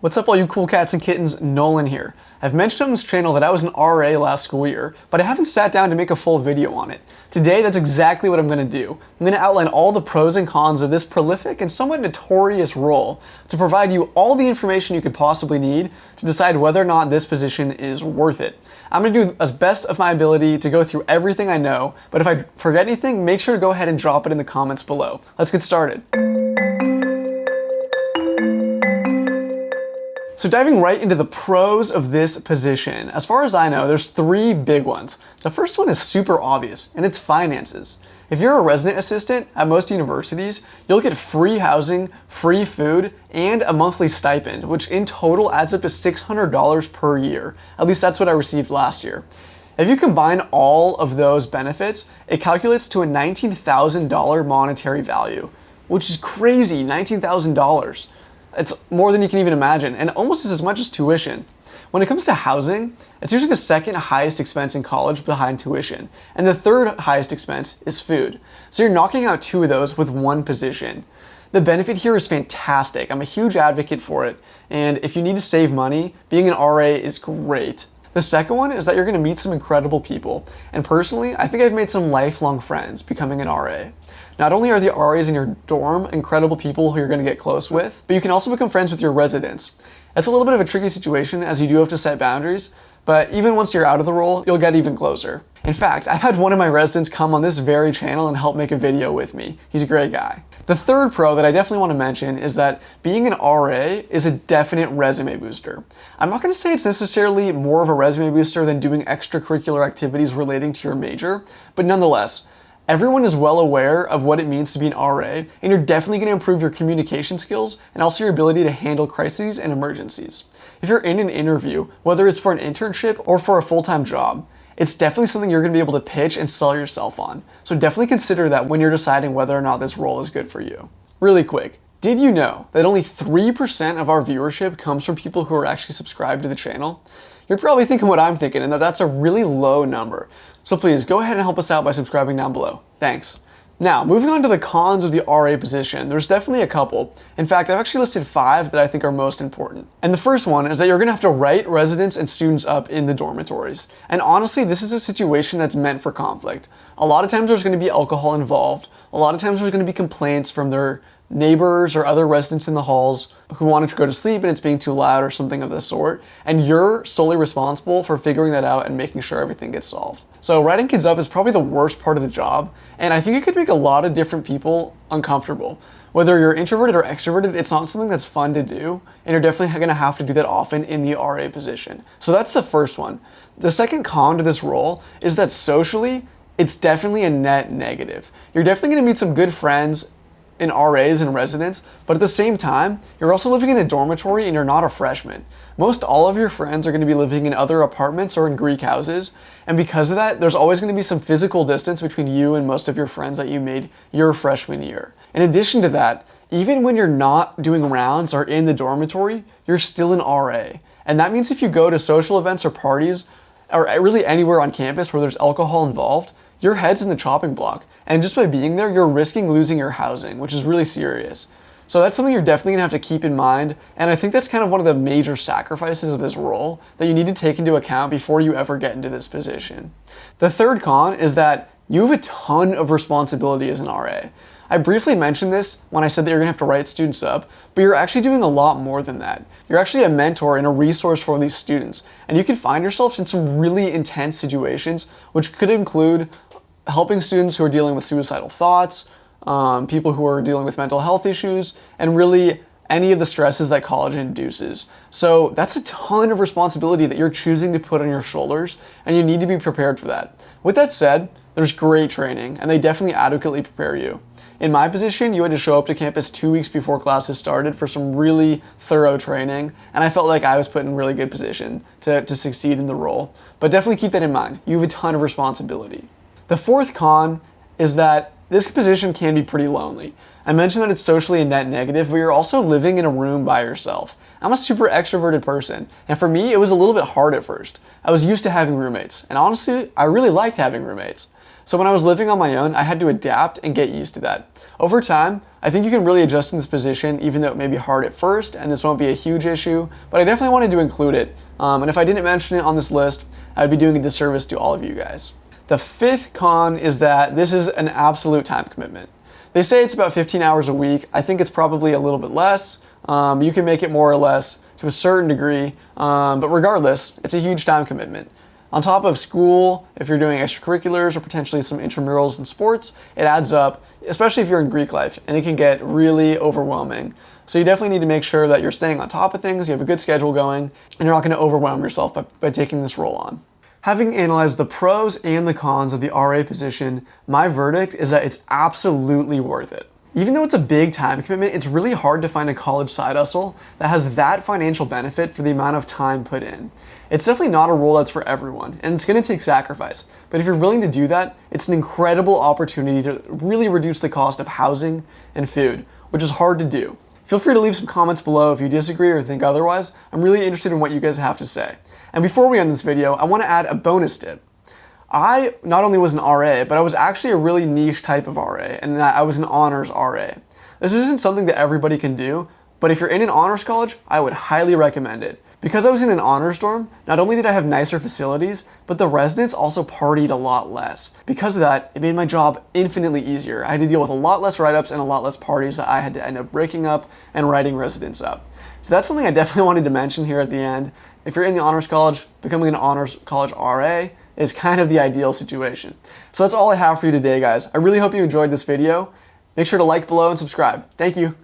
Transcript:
What's up all you cool cats and kittens, Nolan here. I've mentioned on this channel that I was an RA last school year, but I haven't sat down to make a full video on it. Today, that's exactly what I'm going to do. I'm going to outline all the pros and cons of this prolific and somewhat notorious role to provide you all the information you could possibly need to decide whether or not this position is worth it. I'm going to do as best of my ability to go through everything I know, but if I forget anything, make sure to go ahead and drop it in the comments below. Let's get started. So diving right into the pros of this position, as far as I know, there's three big ones. The first one is super obvious, and it's finances. If you're a resident assistant at most universities, you'll get free housing, free food, and a monthly stipend, which in total adds up to $600 per year. At least that's what I received last year. If you combine all of those benefits, it calculates to a $19,000 monetary value, which is crazy, $19,000. It's more than you can even imagine, and almost as much as tuition. When it comes to housing, it's usually the second highest expense in college behind tuition, and the third highest expense is food. So you're knocking out two of those with one position. The benefit here is fantastic. I'm a huge advocate for it, and if you need to save money, being an RA is great. The second one is that you're going to meet some incredible people, and personally, I think I've made some lifelong friends becoming an RA. Not only are the RAs in your dorm incredible people who you're going to get close with, but you can also become friends with your residents. It's a little bit of a tricky situation as you do have to set boundaries, but even once you're out of the role, you'll get even closer. In fact, I've had one of my residents come on this very channel and help make a video with me. He's a great guy. The third pro that I definitely want to mention is that being an RA is a definite resume booster. I'm not going to say it's necessarily more of a resume booster than doing extracurricular activities relating to your major, but nonetheless, everyone is well aware of what it means to be an RA, and you're definitely going to improve your communication skills and also your ability to handle crises and emergencies. If you're in an interview, whether it's for an internship or for a full-time job, it's definitely something you're going to be able to pitch and sell yourself on. So definitely consider that when you're deciding whether or not this role is good for you. Really quick, did you know that only 3% of our viewership comes from people who are actually subscribed to the channel? You're probably thinking what I'm thinking, and that's a really low number. So please go ahead and help us out by subscribing down below. Thanks. Now, moving on to the cons of the RA position, there's definitely a couple. In fact, I've actually listed 5 that I think are most important. And the first one is that you're gonna have to write residents and students up in the dormitories. And honestly, this is a situation that's meant for conflict. A lot of times there's gonna be alcohol involved. A lot of times there's gonna be complaints from their neighbors or other residents in the halls who wanted to go to sleep and it's being too loud or something of the sort, and you're solely responsible for figuring that out and making sure everything gets solved. So writing kids up is probably the worst part of the job, and I think it could make a lot of different people uncomfortable. Whether you're introverted or extroverted, it's not something that's fun to do, and you're definitely going to have to do that often in the RA position. So that's the first one. The second con to this role is that socially, it's definitely a net negative. You're definitely going to meet some good friends in RAs and residents, but at the same time, you're also living in a dormitory and you're not a freshman. Most all of your friends are going to be living in other apartments or in Greek houses, and because of that, there's always going to be some physical distance between you and most of your friends that you made your freshman year. In addition to that, even when you're not doing rounds or in the dormitory, you're still an RA. And that means if you go to social events or parties, or really anywhere on campus where there's alcohol involved, your head's in the chopping block, and just by being there, you're risking losing your housing, which is really serious. So that's something you're definitely gonna have to keep in mind, and I think that's kind of one of the major sacrifices of this role that you need to take into account before you ever get into this position. The third con is that you have a ton of responsibility as an RA. I briefly mentioned this when I said that you're gonna have to write students up, but you're actually doing a lot more than that. You're actually a mentor and a resource for these students, and you can find yourself in some really intense situations, which could include helping students who are dealing with suicidal thoughts, people who are dealing with mental health issues, and really any of the stresses that college induces. So that's a ton of responsibility that you're choosing to put on your shoulders, and you need to be prepared for that. With that said, there's great training, and they definitely adequately prepare you. In my position, you had to show up to campus 2 weeks before classes started for some really thorough training, and I felt like I was put in a really good position to succeed in the role. But definitely keep that in mind. You have a ton of responsibility. The fourth con is that this position can be pretty lonely. I mentioned that it's socially a net negative, but you're also living in a room by yourself. I'm a super extroverted person, and for me, it was a little bit hard at first. I was used to having roommates, and honestly, I really liked having roommates. So when I was living on my own, I had to adapt and get used to that. Over time, I think you can really adjust in this position, even though it may be hard at first, and this won't be a huge issue, but I definitely wanted to include it. And if I didn't mention it on this list, I'd be doing a disservice to all of you guys. The fifth con is that this is an absolute time commitment. They say it's about 15 hours a week. I think it's probably a little bit less. You can make it more or less to a certain degree, but regardless, it's a huge time commitment. On top of school, if you're doing extracurriculars or potentially some intramurals in sports, it adds up, especially if you're in Greek life, and it can get really overwhelming. So you definitely need to make sure that you're staying on top of things, you have a good schedule going, and you're not going to overwhelm yourself by taking this role on. Having analyzed the pros and the cons of the RA position, my verdict is that it's absolutely worth it. Even though it's a big time commitment, it's really hard to find a college side hustle that has that financial benefit for the amount of time put in. It's definitely not a role that's for everyone, and it's going to take sacrifice. But if you're willing to do that, it's an incredible opportunity to really reduce the cost of housing and food, which is hard to do. Feel free to leave some comments below if you disagree or think otherwise. I'm really interested in what you guys have to say. And before we end this video, I want to add a bonus tip. I not only was an RA, but I was actually a really niche type of RA, and I was an honors RA. This isn't something that everybody can do, but if you're in an honors college, I would highly recommend it. Because I was in an honors dorm, not only did I have nicer facilities, but the residents also partied a lot less. Because of that, it made my job infinitely easier. I had to deal with a lot less write-ups and a lot less parties that I had to end up breaking up and writing residents up. So that's something I definitely wanted to mention here at the end. If you're in the honors college, becoming an honors college RA is kind of the ideal situation. So that's all I have for you today, guys. I really hope you enjoyed this video. Make sure to like below and subscribe. Thank you.